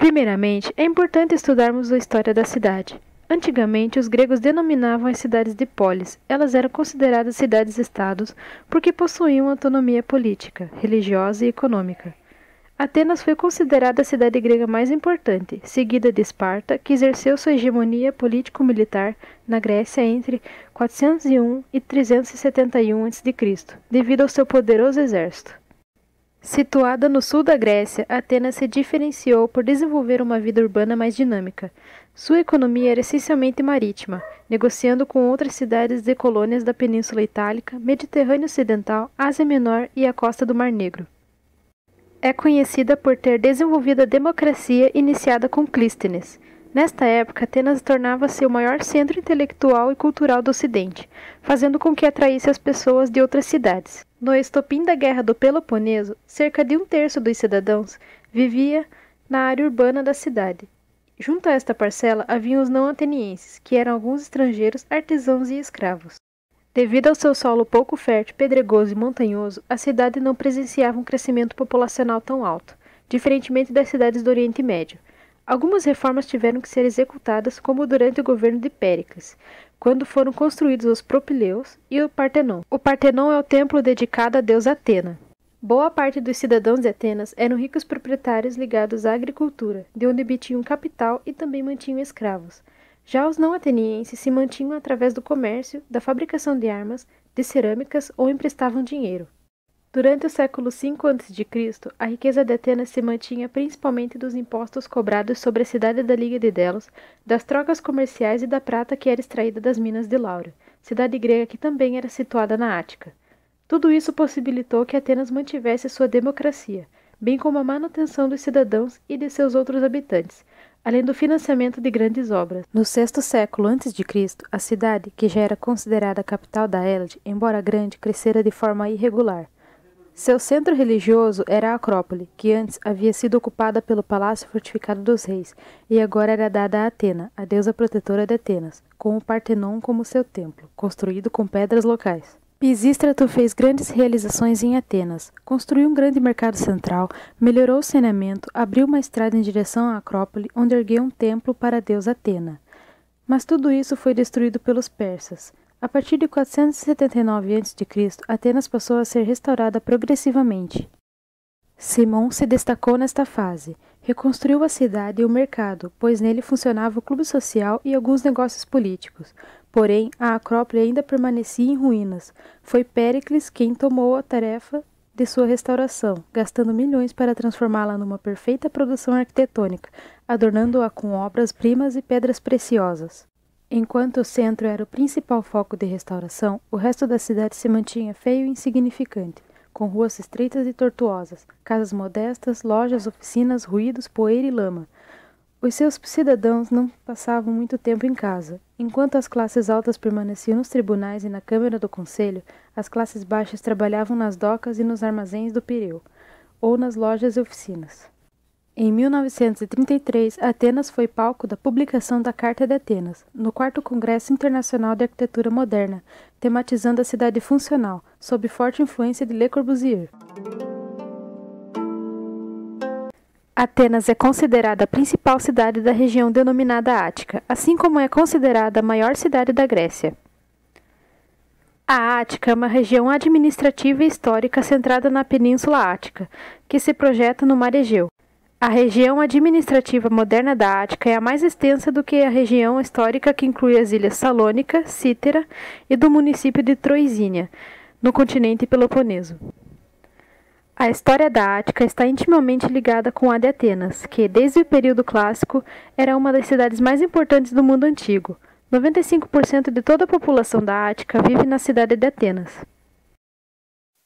Primeiramente, é importante estudarmos a história da cidade. Antigamente, os gregos denominavam as cidades de polis. Elas eram consideradas cidades-estados porque possuíam autonomia política, religiosa e econômica. Atenas foi considerada a cidade grega mais importante, seguida de Esparta, que exerceu sua hegemonia político-militar na Grécia entre 401 e 371 a.C., devido ao seu poderoso exército. Situada no sul da Grécia, Atenas se diferenciou por desenvolver uma vida urbana mais dinâmica. Sua economia era essencialmente marítima, negociando com outras cidades e colônias da Península Itálica, Mediterrâneo Ocidental, Ásia Menor e a costa do Mar Negro. É conhecida por ter desenvolvido a democracia iniciada com Clístenes. Nesta época, Atenas tornava-se o maior centro intelectual e cultural do Ocidente, fazendo com que atraísse as pessoas de outras cidades. No estopim da Guerra do Peloponeso, cerca de 1/3 dos cidadãos vivia na área urbana da cidade. Junto a esta parcela haviam os não atenienses, que eram alguns estrangeiros, artesãos e escravos. Devido ao seu solo pouco fértil, pedregoso e montanhoso, a cidade não presenciava um crescimento populacional tão alto, diferentemente das cidades do Oriente Médio. Algumas reformas tiveram que ser executadas, como durante o governo de Péricles, quando foram construídos os Propileus e o Partenon. O Partenon é o templo dedicado à deusa Atena. Boa parte dos cidadãos de Atenas eram ricos proprietários ligados à agricultura, de onde obtinham capital e também mantinham escravos. Já os não atenienses se mantinham através do comércio, da fabricação de armas, de cerâmicas ou emprestavam dinheiro. Durante o século V a.C., a riqueza de Atenas se mantinha principalmente dos impostos cobrados sobre a cidade da Liga de Delos, das trocas comerciais e da prata que era extraída das minas de Laura, cidade grega que também era situada na Ática. Tudo isso possibilitou que Atenas mantivesse sua democracia, bem como a manutenção dos cidadãos e de seus outros habitantes, além do financiamento de grandes obras. No sexto século a.C., a cidade, que já era considerada a capital da Hélade, embora grande, crescera de forma irregular. Seu centro religioso era a Acrópole, que antes havia sido ocupada pelo Palácio Fortificado dos Reis, e agora era dada a Atena, a deusa protetora de Atenas, com o Partenon como seu templo, construído com pedras locais. Pisístrato fez grandes realizações em Atenas, construiu um grande mercado central, melhorou o saneamento, abriu uma estrada em direção à Acrópole, onde ergueu um templo para a deusa Atena. Mas tudo isso foi destruído pelos persas. A partir de 479 a.C., Atenas passou a ser restaurada progressivamente. Simão se destacou nesta fase. Reconstruiu a cidade e o mercado, pois nele funcionava o clube social e alguns negócios políticos. Porém, a Acrópole ainda permanecia em ruínas. Foi Péricles quem tomou a tarefa de sua restauração, gastando milhões para transformá-la numa perfeita produção arquitetônica, adornando-a com obras-primas e pedras preciosas. Enquanto o centro era o principal foco de restauração, o resto da cidade se mantinha feio e insignificante, com ruas estreitas e tortuosas, casas modestas, lojas, oficinas, ruídos, poeira e lama. Os seus cidadãos não passavam muito tempo em casa. Enquanto as classes altas permaneciam nos tribunais e na Câmara do Conselho, as classes baixas trabalhavam nas docas e nos armazéns do Pireu, ou nas lojas e oficinas. Em 1933, Atenas foi palco da publicação da Carta de Atenas, no 4º Congresso Internacional de Arquitetura Moderna, tematizando a cidade funcional, sob forte influência de Le Corbusier. Atenas é considerada a principal cidade da região denominada Ática, assim como é considerada a maior cidade da Grécia. A Ática é uma região administrativa e histórica centrada na Península Ática, que se projeta no Mar Egeu. A região administrativa moderna da Ática é a mais extensa do que a região histórica que inclui as ilhas Salônica, Cítera e do município de Troizínia, no continente Peloponeso. A história da Ática está intimamente ligada com a de Atenas, que, desde o período clássico, era uma das cidades mais importantes do mundo antigo. 95% de toda a população da Ática vive na cidade de Atenas.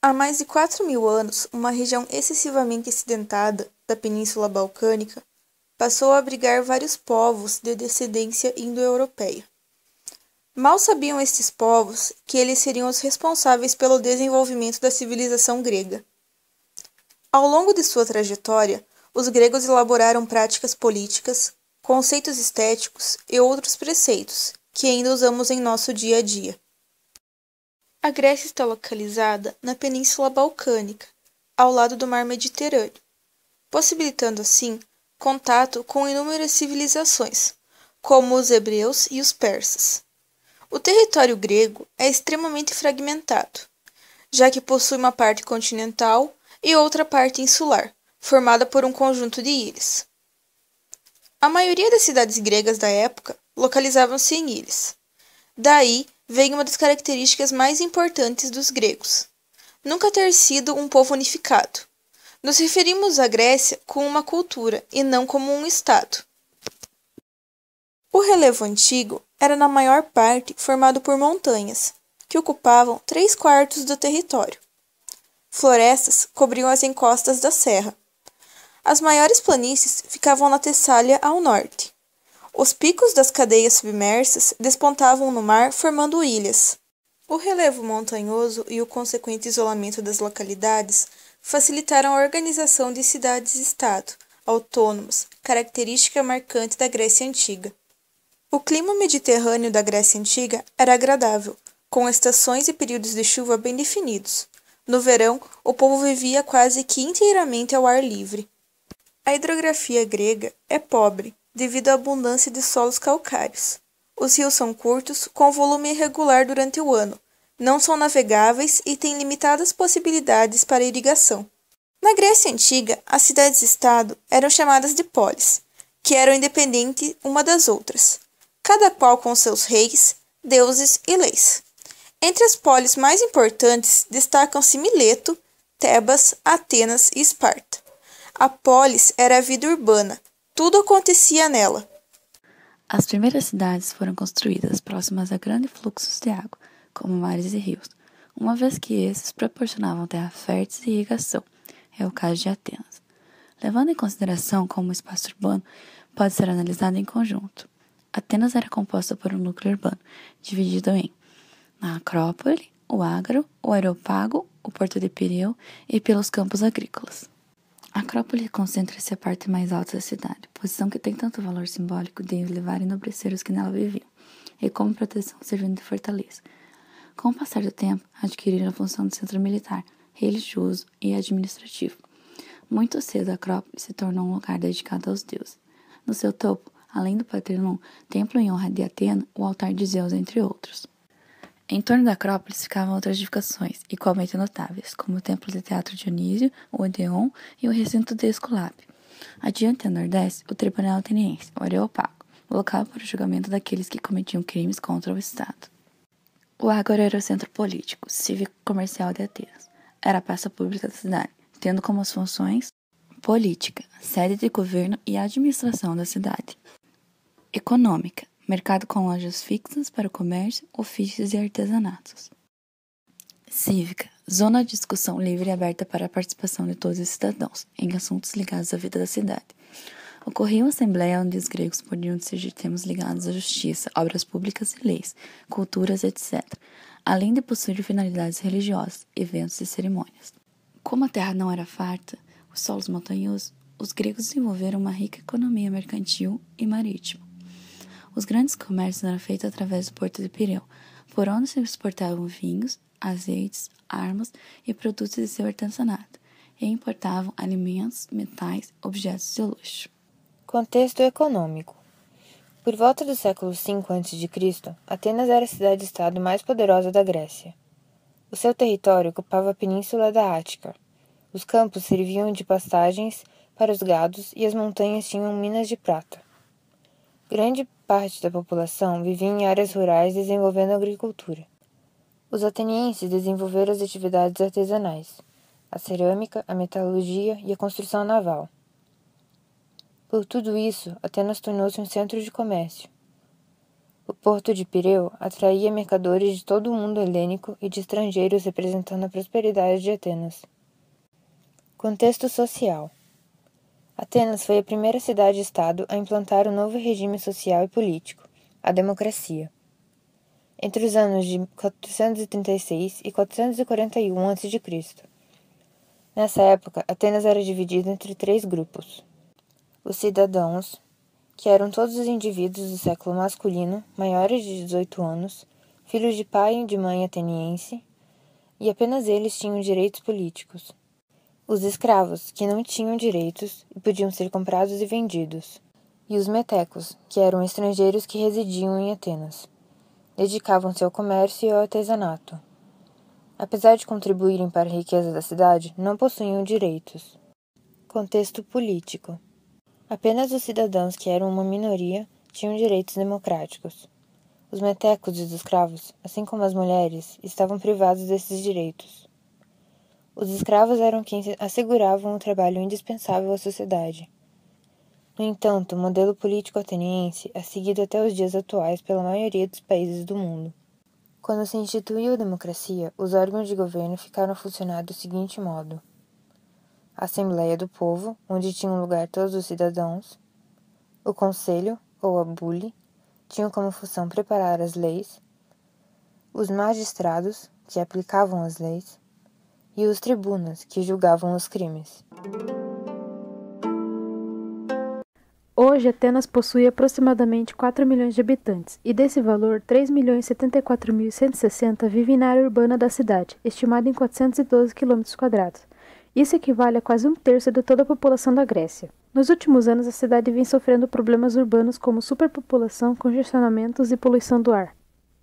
Há mais de 4.000 anos, uma região excessivamente acidentada da Península Balcânica passou a abrigar vários povos de descendência indo-europeia. Mal sabiam estes povos que eles seriam os responsáveis pelo desenvolvimento da civilização grega. Ao longo de sua trajetória, os gregos elaboraram práticas políticas, conceitos estéticos e outros preceitos que ainda usamos em nosso dia a dia. A Grécia está localizada na Península Balcânica, ao lado do Mar Mediterrâneo, possibilitando assim contato com inúmeras civilizações, como os hebreus e os persas. O território grego é extremamente fragmentado, já que possui uma parte continental e outra parte insular, formada por um conjunto de ilhas. A maioria das cidades gregas da época localizavam-se em ilhas. Daí vem uma das características mais importantes dos gregos: nunca ter sido um povo unificado. Nos referimos à Grécia como uma cultura e não como um estado. O relevo antigo era na maior parte formado por montanhas, que ocupavam 3/4 do território. Florestas cobriam as encostas da serra. As maiores planícies ficavam na Tessália ao norte. Os picos das cadeias submersas despontavam no mar, formando ilhas. O relevo montanhoso e o consequente isolamento das localidades facilitaram a organização de cidades-estado autônomas, característica marcante da Grécia Antiga. O clima mediterrâneo da Grécia Antiga era agradável, com estações e períodos de chuva bem definidos. No verão, o povo vivia quase que inteiramente ao ar livre. A hidrografia grega é pobre, devido à abundância de solos calcários. Os rios são curtos, com volume irregular durante o ano, não são navegáveis e têm limitadas possibilidades para irrigação. Na Grécia Antiga, as cidades-estado eram chamadas de polis, que eram independentes uma das outras, cada qual com seus reis, deuses e leis. Entre as polis mais importantes destacam-se Mileto, Tebas, Atenas e Esparta. A polis era a vida urbana, tudo acontecia nela. As primeiras cidades foram construídas próximas a grandes fluxos de água, como mares e rios, uma vez que esses proporcionavam terra fértil e irrigação. É o caso de Atenas. Levando em consideração como o espaço urbano pode ser analisado em conjunto. Atenas era composta por um núcleo urbano, dividido em a Acrópole, o Ágaro, o Areópago, o Porto de Pireu e pelos campos agrícolas. A Acrópole concentra-se a parte mais alta da cidade, posição que tem tanto valor simbólico de elevar e enobrecer os que nela viviam, e como proteção servindo de fortaleza. Com o passar do tempo, adquiriram a função de centro militar, religioso e administrativo. Muito cedo a Acrópole se tornou um lugar dedicado aos deuses. No seu topo, além do Paternum, templo em honra de Atena, o altar de Zeus, entre outros. Em torno da Acrópole ficavam outras edificações, igualmente notáveis, como o templo de Teatro Dionísio, o Odeon e o recinto de Esculápio. Adiante a nordeste, o tribunal ateniense, o Areópago, local para o julgamento daqueles que cometiam crimes contra o Estado. O Ágora era o centro político, cívico e comercial de Atenas. Era a praça pública da cidade, tendo como as funções política, sede de governo e administração da cidade. Econômica, mercado com lojas fixas para o comércio, ofícios e artesanatos. Cívica, zona de discussão livre e aberta para a participação de todos os cidadãos em assuntos ligados à vida da cidade. Ocorria uma assembleia onde os gregos podiam decidir temas ligados à justiça, obras públicas e leis, culturas, etc., além de possuir finalidades religiosas, eventos e cerimônias. Como a terra não era farta, os solos montanhosos, os gregos desenvolveram uma rica economia mercantil e marítima. Os grandes comércios eram feitos através do Porto de Pireu, por onde se exportavam vinhos, azeites, armas e produtos de seu artesanato, e importavam alimentos, metais, objetos de luxo. Contexto econômico. Por volta do século V a.C., Atenas era a cidade-estado mais poderosa da Grécia. O seu território ocupava a península da Ática. Os campos serviam de pastagens para os gados e as montanhas tinham minas de prata. Grande parte da população vivia em áreas rurais desenvolvendo a agricultura. Os atenienses desenvolveram as atividades artesanais, a cerâmica, a metalurgia e a construção naval. Por tudo isso, Atenas tornou-se um centro de comércio. O porto de Pireu atraía mercadores de todo o mundo helênico e de estrangeiros representando a prosperidade de Atenas. Contexto social. Atenas foi a primeira cidade-estado a implantar um novo regime social e político, a democracia. Entre os anos de 436 e 441 a.C. Nessa época, Atenas era dividida entre 3 grupos. Os cidadãos, que eram todos os indivíduos do século masculino, maiores de 18 anos, filhos de pai e de mãe ateniense, e apenas eles tinham direitos políticos. os escravos, que não tinham direitos e podiam ser comprados e vendidos, e os metecos, que eram estrangeiros que residiam em Atenas. Dedicavam-se ao comércio e ao artesanato. Apesar de contribuírem para a riqueza da cidade, não possuíam direitos. Contexto político. Apenas os cidadãos, que eram uma minoria, tinham direitos democráticos. Os metecos e os escravos, assim como as mulheres, estavam privados desses direitos. Os escravos eram quem asseguravam o trabalho indispensável à sociedade. No entanto, o modelo político ateniense é seguido até os dias atuais pela maioria dos países do mundo. Quando se instituiu a democracia, os órgãos de governo ficaram a funcionar do seguinte modo: a Assembleia do Povo, onde tinham lugar todos os cidadãos; o Conselho, ou a Bule, tinham como função preparar as leis; os magistrados, que aplicavam as leis; e os tribunas, que julgavam os crimes. Hoje, Atenas possui aproximadamente 4 milhões de habitantes, e desse valor, 3.074.160 vivem na área urbana da cidade, estimada em 412 km². Isso equivale a quase um terço de toda a população da Grécia. Nos últimos anos, a cidade vem sofrendo problemas urbanos como superpopulação, congestionamentos e poluição do ar.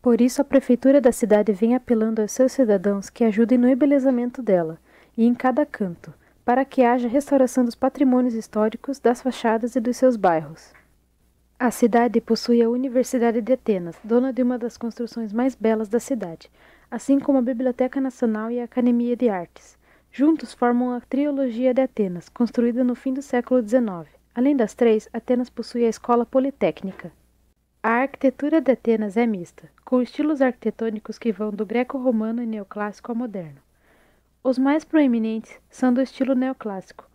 Por isso, a prefeitura da cidade vem apelando aos seus cidadãos que ajudem no embelezamento dela, e em cada canto, para que haja restauração dos patrimônios históricos, das fachadas e dos seus bairros. A cidade possui a Universidade de Atenas, dona de uma das construções mais belas da cidade, assim como a Biblioteca Nacional e a Academia de Artes. Juntos formam a Trilogia de Atenas, construída no fim do século XIX. Além das três, Atenas possui a Escola Politécnica. A arquitetura de Atenas é mista, com estilos arquitetônicos que vão do greco-romano e neoclássico ao moderno. Os mais proeminentes são do estilo neoclássico,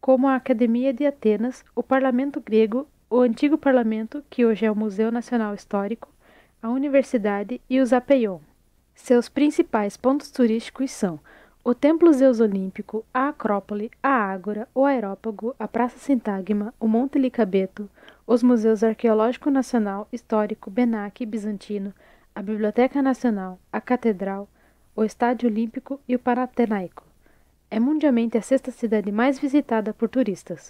como a Academia de Atenas, o Parlamento Grego, o antigo Parlamento, que hoje é o Museu Nacional Histórico, a Universidade e o Zapeion. Seus principais pontos turísticos são o Templo Zeus Olímpico, a Acrópole, a Ágora, o Aerópago, a Praça Sintagma, o Monte Licabeto, os Museus Arqueológico Nacional, Histórico, Benaque e Bizantino, a Biblioteca Nacional, a Catedral, o Estádio Olímpico e o Panatenaico. É mundialmente a sexta cidade mais visitada por turistas.